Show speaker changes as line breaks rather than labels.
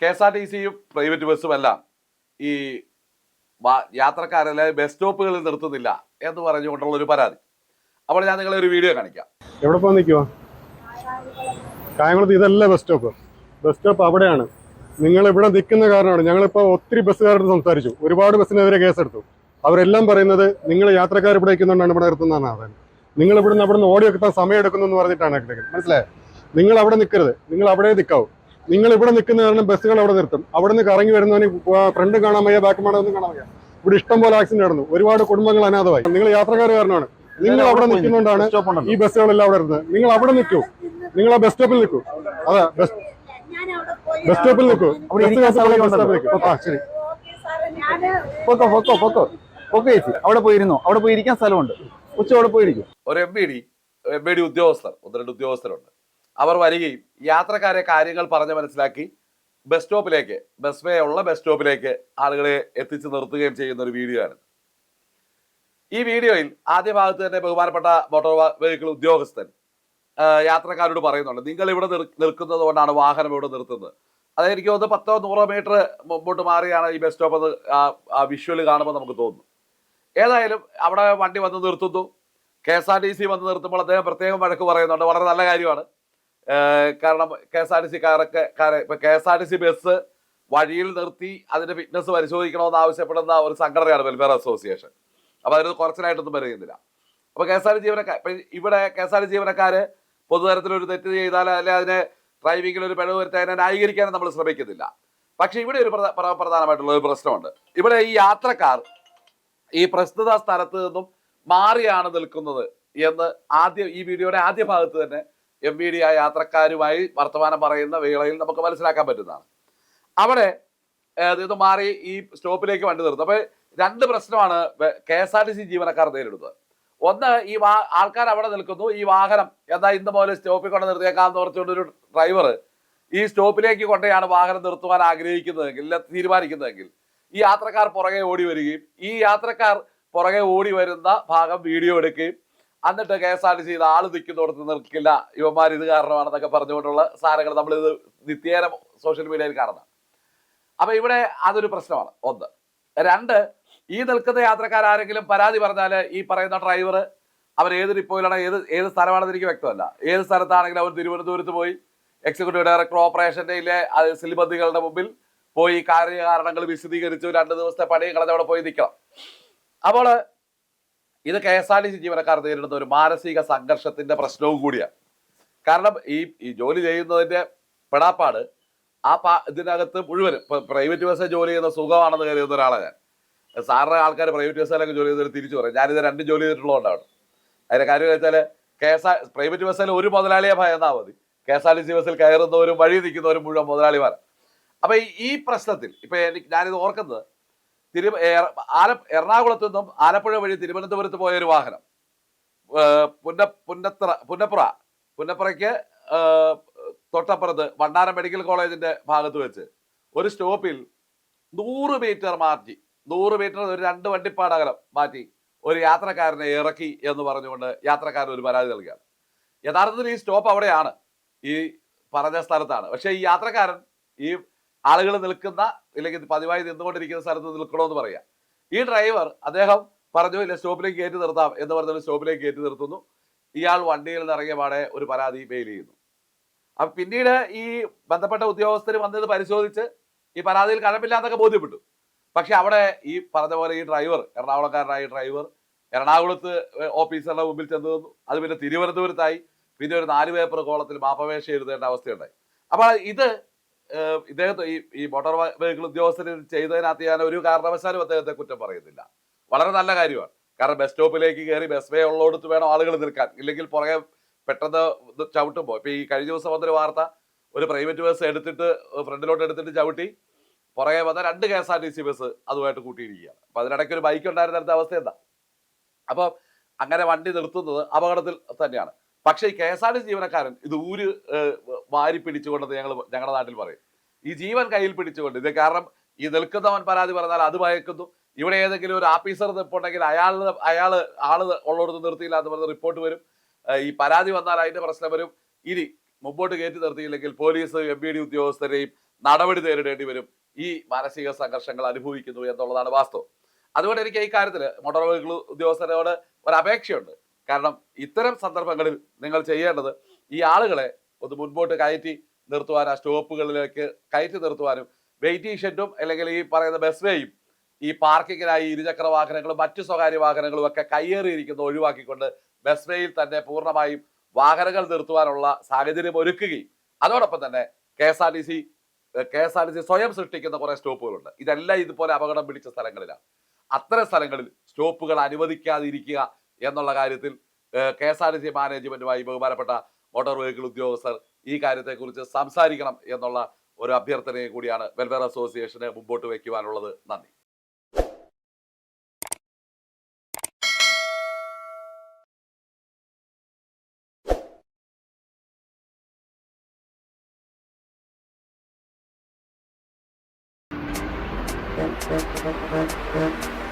KSRTCയും private ബസ്സും എല്ലാം ഈ യാത്രക്കാരെ ബസ് സ്റ്റോപ്പുകളിൽ നിർത്തുന്നില്ല എന്ന് പറഞ്ഞുകൊണ്ടുള്ള ഒരു പരാതി. അപ്പോൾ ഞാൻ നിങ്ങളെ ഒരു വീഡിയോ കാണിക്കാം.
എവിടെ പോകാൻ നിൽക്കുവാ? കായംകുളത്ത് ഇതല്ല ബസ് സ്റ്റോപ്പ്. ബസ് സ്റ്റോപ്പ് അവിടെയാണ്. നിങ്ങൾ ഇവിടെ നിൽക്കുന്ന കാരണമാണ്. ഞങ്ങളിപ്പോൾ ഒത്തിരി ബസ്സുകാരോട് സംസാരിച്ചു, ഒരുപാട് ബസ്സിനെതിരെ കേസെടുത്തു. അവരെല്ലാം പറയുന്നത് നിങ്ങൾ യാത്രക്കാർ ഇവിടെ നിൽക്കുന്നുണ്ടാണ് ഇവിടെ നിർത്തുന്നതാണ്. അവൻ നിങ്ങൾ ഇവിടുന്ന് അവിടെ നിന്ന് ഓടി വെക്കാൻ സമയം എടുക്കുന്നു എന്ന് പറഞ്ഞിട്ടാണ് മനസ്സിലായത്. നിങ്ങൾ അവിടെ നിൽക്കരുത്, നിങ്ങൾ അവിടെ നിൽക്കാവൂ. നിങ്ങൾ ഇവിടെ നിൽക്കുന്ന കാരണം ബസ്സുകൾ അവിടെ നിർത്തും. അവിടെ നിന്ന് കറങ്ങി വരുന്നവന് ഫ്രണ്ട് കാണാൻ വയ്യ, ബാക്ക് ഒന്നും കാണാൻ വയ്യ. ഇവിടെ ഇഷ്ടം പോലെ ആക്സിഡന്റ് നടന്നു, ഒരുപാട് കുടുംബങ്ങൾ അനാഥമായി. നിങ്ങൾ യാത്രക്കാർ കാരണമാണ്. നിങ്ങൾ അവിടെ നിൽക്കുന്നുണ്ടാണ് ഈ ബസ്സുകളെല്ലാം അവിടെ ഇരുന്നത്. നിങ്ങൾ അവിടെ നിൽക്കൂ, നിങ്ങൾ ആ ബസ് സ്റ്റോപ്പിൽ നിൽക്കൂ. അതെ, ബസ് സ്റ്റോപ്പിൽ നിൽക്കൂ. ശരി,
അവിടെ പോയിരുന്നോ? അവിടെ പോയി ഇരിക്കാൻ സ്ഥലമുണ്ട്. ഉച്ചയോടെ പോയിരിക്കും.
ഒരു എം ബി ഡി ഉദ്യോഗസ്ഥർ, 1-2 ഉദ്യോഗസ്ഥരുണ്ട്. അവർ വരികയും യാത്രക്കാരെ കാര്യങ്ങൾ പറഞ്ഞ് മനസ്സിലാക്കി ബസ് സ്റ്റോപ്പിലേക്ക്, ബസ് വേ ഉള്ള ബസ് സ്റ്റോപ്പിലേക്ക് ആളുകളെ എത്തിച്ച് നിർത്തുകയും ചെയ്യുന്ന ഒരു വീഡിയോ ആണ്. ഈ വീഡിയോയിൽ ആദ്യ ഭാഗത്ത് തന്നെ ബഹുമാനപ്പെട്ട മോട്ടോർ വെഹിക്കിൾ ഉദ്യോഗസ്ഥൻ യാത്രക്കാരോട് പറയുന്നുണ്ട്, നിങ്ങൾ ഇവിടെ നിൽക്കുന്നത് കൊണ്ടാണ് വാഹനം ഇവിടെ നിർത്തുന്നത്. അതായത് എനിക്ക് തോന്നുന്നു 10-100 മീറ്റർ മുമ്പോട്ട് മാറിയാണ് ഈ ബസ് സ്റ്റോപ്പ് എന്ന് ആ വിഷ്വൽ കാണുമ്പോൾ നമുക്ക് തോന്നുന്നു. ഏതായാലും അവിടെ വണ്ടി വന്ന് നിർത്തുന്നു. KSRTC വന്ന് നിർത്തുമ്പോൾ അദ്ദേഹം പ്രത്യേകം വഴക്ക് പറയുന്നുണ്ട്. വളരെ നല്ല കാര്യമാണ്. കാരണം KSRTC ഇപ്പൊ KSRTC ബസ് വഴിയിൽ നിർത്തി അതിന്റെ ഫിറ്റ്നസ് പരിശോധിക്കണമെന്ന് ആവശ്യപ്പെടുന്ന ഒരു സംഘടനയാണ് വെൽഫെയർ അസോസിയേഷൻ. അപ്പൊ അതിന് കുറച്ചിലായിട്ടൊന്നും പറയുന്നില്ല. അപ്പൊ ഇവിടെ KSRTC ജീവനക്കാര് പൊതുതരത്തിലൊരു തെറ്റ് ചെയ്താൽ അല്ലെ അതിനെ ഡ്രൈവിംഗിൽ ഒരു പിഴവ് വരുത്താൻ ന്യായീകരിക്കാനും നമ്മൾ ശ്രമിക്കുന്നില്ല. പക്ഷെ ഇവിടെ ഒരു പ്രധാനമായിട്ടുള്ള ഒരു പ്രശ്നമുണ്ട്. ഇവിടെ ഈ യാത്രക്കാർ ഈ പ്രസ്തുത സ്ഥലത്ത് നിന്നും മാറിയാണ് നിൽക്കുന്നത് എന്ന് ഈ വീഡിയോയുടെ ആദ്യ ഭാഗത്ത് തന്നെ MVD ആ യാത്രക്കാരുമായി വർത്തമാനം പറയുന്ന വേളയിൽ നമുക്ക് മനസ്സിലാക്കാൻ പറ്റുന്നതാണ്. അവിടെ ഇത് മാറി ഈ സ്റ്റോപ്പിലേക്ക് വണ്ടി നിർത്തും. അപ്പൊ 2 പ്രശ്നമാണ് KSRTC ജീവനക്കാർ നേരിടുന്നത്. ഒന്ന്, ഈ ആൾക്കാർ അവിടെ നിൽക്കുന്നു, ഈ വാഹനം എന്താ ഇന്ന് പോലെ സ്റ്റോപ്പിൽ കൊണ്ട് നിർത്തിയേക്കാന്ന് പറഞ്ഞുകൊണ്ട് ഒരു ഡ്രൈവർ ഈ സ്റ്റോപ്പിലേക്ക് കൊണ്ടാണ് വാഹനം നിർത്തുവാൻ ആഗ്രഹിക്കുന്നതെങ്കിൽ തീരുമാനിക്കുന്നതെങ്കിൽ ഈ യാത്രക്കാർ പുറകെ ഓടി വരികയും ഈ യാത്രക്കാർ പുറകെ ഓടി വരുന്ന ഭാഗം വീഡിയോ എടുക്കുകയും എന്നിട്ട് KSRTC ഇത് ആള് നിൽക്കുന്നിടത്ത് നിൽക്കില്ല, ഇവന്മാർ ഇത് കാരണമാണെന്നൊക്കെ പറഞ്ഞുകൊണ്ടുള്ള സാധനങ്ങൾ നമ്മളിത് നിത്യേന സോഷ്യൽ മീഡിയയിൽ കാണുന്ന. അപ്പൊ ഇവിടെ അതൊരു പ്രശ്നമാണ്. 1. 2, ഈ നിൽക്കുന്ന യാത്രക്കാരെങ്കിലും പരാതി പറഞ്ഞാല് ഈ പറയുന്ന ഡ്രൈവർ അവർ ഏത് ഡിപ്പോയിലാണ്, ഏത് സ്ഥലമാണെന്ന് എനിക്ക് വ്യക്തമല്ല. ഏത് സ്ഥലത്താണെങ്കിലും അവർ തിരുവനന്തപുരത്ത് പോയി എക്സിക്യൂട്ടീവ് ഡയറക്ടർ ഓപ്പറേഷന്റെ സിലിബന്ധികളുടെ മുമ്പിൽ പോയി കാര്യകാരണങ്ങൾ വിശദീകരിച്ചു 2 ദിവസത്തെ പണിയും കളഞ്ഞ് അവിടെ പോയി നിൽക്കണം. അപ്പോൾ ഇത് KSRTC ജീവനക്കാർ നേരിടുന്ന ഒരു മാനസിക സംഘർഷത്തിന്റെ പ്രശ്നവും കൂടിയാണ്. കാരണം ഈ ജോലി ചെയ്യുന്നതിന്റെ പെടാപ്പാട് ഇതിനകത്ത് മുഴുവനും ഇപ്പൊ പ്രൈവറ്റ് ബസ്സിൽ ജോലി ചെയ്യുന്ന സുഖമാണെന്ന് കരുതുന്ന ഒരാളാണ് ഞാൻ. സാറിന്റെ ആൾക്കാർ പ്രൈവറ്റ് ബസ്സിലൊക്കെ ജോലി ചെയ്തവർ തിരിച്ചു പറയും. ഞാനിത് 2 ജോലി ചെയ്തിട്ടുള്ളതുകൊണ്ടാണ്. അതിന്റെ കാര്യം വെച്ചാല് പ്രൈവറ്റ് ബസ്സിൽ ഒരു മുതലാളിയെ ഭയന്നാ മതി, KSRTC ബസ്സിൽ കയറുന്നവരും വഴി നിൽക്കുന്നവരും മുഴുവൻ മുതലാളിമാരാണ്. അപ്പൊ ഈ പ്രശ്നത്തിൽ ഇപ്പൊ ഞാനിത് ഓർക്കുന്നത്, എറണാകുളത്ത് നിന്നും ആലപ്പുഴ വഴി തിരുവനന്തപുരത്ത് പോയ ഒരു വാഹനം പുന്നപ്പുറയ്ക്ക് തൊട്ടപ്പുറത്ത് വണ്ടാനം മെഡിക്കൽ കോളേജിന്റെ ഭാഗത്ത് വെച്ച് ഒരു സ്റ്റോപ്പിൽ 100 മീറ്റർ മാറ്റി, 100 മീറ്റർ ഒരു 2 വണ്ടിപ്പാടകലം മാറ്റി ഒരു യാത്രക്കാരനെ ഇറക്കി എന്ന് പറഞ്ഞുകൊണ്ട് യാത്രക്കാരൻ ഒരു പരാതി നൽകുകയാണ്. യഥാർത്ഥത്തിൽ ഈ സ്റ്റോപ്പ് അവിടെയാണ്, ഈ പറഞ്ഞ സ്ഥലത്താണ്. പക്ഷെ ഈ യാത്രക്കാരൻ ഈ ആളുകൾ നിൽക്കുന്ന ഇല്ലെങ്കിൽ പതിവായി നിന്നുകൊണ്ടിരിക്കുന്ന സ്ഥലത്ത് നിൽക്കണമെന്ന് പറയാം. ഈ ഡ്രൈവർ അദ്ദേഹം പറഞ്ഞു ഇല്ല സ്റ്റോപ്പിലേക്ക് കയറ്റി നിർത്താം എന്ന് പറഞ്ഞാൽ സ്റ്റോപ്പിലേക്ക് കയറ്റി നിർത്തുന്നു. ഇയാൾ വണ്ടിയിൽ നിന്ന് ഇറങ്ങിയ പാടെ ഒരു പരാതി മെയിൽ ചെയ്യുന്നു. അപ്പൊ പിന്നീട് ഈ ബന്ധപ്പെട്ട ഉദ്യോഗസ്ഥർ വന്നത് പരിശോധിച്ച് ഈ പരാതിയിൽ കഴമ്പില്ലാന്നൊക്കെ ബോധ്യപ്പെട്ടു. പക്ഷെ അവിടെ ഈ പറഞ്ഞ പോലെ ഈ ഡ്രൈവർ, എറണാകുളക്കാരനായ ഡ്രൈവർ എറണാകുളത്ത് ഓഫീസറുടെ മുമ്പിൽ ചെന്ന് തന്നു. അത് പിന്നെ തിരുവനന്തപുരത്തായി. പിന്നെ ഒരു 4 പേപ്പർ കോളത്തിൽ മാപ്പപേക്ഷ എഴുതേണ്ട അവസ്ഥയുണ്ടായി. അപ്പൊ ഇത് ഇദ്ദേഹത്തെ ഈ മോട്ടോർ വെഹിക്കിൾ ഉദ്യോഗസ്ഥർ ചെയ്തതിനകത്ത് ഞാൻ ഒരു കാരണവശാലും അദ്ദേഹത്തെ കുറ്റം പറയുന്നില്ല. വളരെ നല്ല കാര്യമാണ്. കാരണം ബസ് സ്റ്റോപ്പിലേക്ക് കയറി ബസ് വേ ഉള്ളിടത്ത് വേണം ആളുകൾ നിൽക്കാൻ, ഇല്ലെങ്കിൽ പുറകെ പെട്ടെന്ന് ചവിട്ടുമ്പോൾ ഇപ്പൊ ഈ കഴിഞ്ഞ ദിവസം വന്നൊരു വാർത്ത, ഒരു പ്രൈവറ്റ് ബസ് എടുത്തിട്ട് ഫ്രണ്ടിലോട്ട് എടുത്തിട്ട് ചവിട്ടി പുറകെ വന്ന 2 KSRTC ബസ് അതുമായിട്ട് കൂട്ടിയിരിക്കുകയാണ്. അപ്പൊ അതിനിടയ്ക്ക് ഒരു ബൈക്ക് ഉണ്ടായിരുന്ന അവസ്ഥ എന്താ? അപ്പൊ അങ്ങനെ വണ്ടി നിർത്തുന്നത് അപകടത്തിൽ തന്നെയാണ്. പക്ഷേ ഈ KSRTC ജീവനക്കാരൻ ഇത് വാരി പിടിച്ചുകൊണ്ടെന്ന് ഞങ്ങളുടെ നാട്ടിൽ പറയും. ഈ ജീവൻ കയ്യിൽ പിടിച്ചുകൊണ്ട് ഇത് കാരണം ഈ നിൽക്കുന്നവൻ പരാതി പറഞ്ഞാൽ അത് ഭയക്കുന്നു. ഇവിടെ ഏതെങ്കിലും ഒരു ഓഫീസർ നിൽപ്പുണ്ടെങ്കിൽ ആള് ഉള്ളിടത്ത് നിർത്തിയില്ല എന്ന് പറഞ്ഞ് റിപ്പോർട്ട് വരും. ഈ പരാതി വന്നാൽ അതിന്റെ പ്രശ്നം വരും. ഇനി മുമ്പോട്ട് കയറ്റി നിർത്തിയില്ലെങ്കിൽ പോലീസ് MVD ഉദ്യോഗസ്ഥരെയും നടപടി നേരിടേണ്ടി വരും. ഈ മാനസിക സംഘർഷങ്ങൾ അനുഭവിക്കുന്നു എന്നുള്ളതാണ് വാസ്തവം. അതുകൊണ്ട് എനിക്ക് ഈ കാര്യത്തിൽ മോട്ടോർ വെഹിക്കിൾ ഉദ്യോഗസ്ഥരോട് ഒരു അപേക്ഷയുണ്ട്. കാരണം ഇത്തരം സന്ദർഭങ്ങളിൽ നിങ്ങൾ ചെയ്യേണ്ടത് ഈ ആളുകളെ ഒന്ന് മുൻപോട്ട് കയറ്റി നിർത്തുവാനും, ആ സ്റ്റോപ്പുകളിലേക്ക് കയറ്റി നിർത്തുവാനും, വെയിറ്റിംഗ് ഷെഡും അല്ലെങ്കിൽ ഈ പറയുന്ന ബസ് വേയും ഈ പാർക്കിങ്ങിനായി ഇരുചക്ര വാഹനങ്ങളും മറ്റു സ്വകാര്യ വാഹനങ്ങളും ഒക്കെ കയ്യേറിയിരിക്കുന്ന ഒഴിവാക്കിക്കൊണ്ട് ബസ് വേയിൽ തന്നെ പൂർണ്ണമായും വാഹനങ്ങൾ നിർത്തുവാനുള്ള സാഹചര്യം ഒരുക്കുകയും അതോടൊപ്പം തന്നെ KSRTC സ്വയം സൃഷ്ടിക്കുന്ന കുറെ സ്റ്റോപ്പുകളുണ്ട്. ഇതെല്ലാം ഇതുപോലെ അപകടം പിടിച്ച സ്ഥലങ്ങളിലാണ്. അത്തരം സ്ഥലങ്ങളിൽ സ്റ്റോപ്പുകൾ അനുവദിക്കാതിരിക്കുക എന്നുള്ള കാര്യത്തിൽ KSRTC മാനേജ്മെന്റുമായി ബഹുമാനപ്പെട്ട മോട്ടോർ വെഹിക്കിൾ ഉദ്യോഗസ്ഥർ ഈ കാര്യത്തെക്കുറിച്ച് സംസാരിക്കണം എന്നുള്ള ഒരു അഭ്യർത്ഥനയും കൂടിയാണ് വെൽഫെയർ അസോസിയേഷന് മുമ്പോട്ട് വയ്ക്കുവാനുള്ളത്. നന്ദി.
Thank you.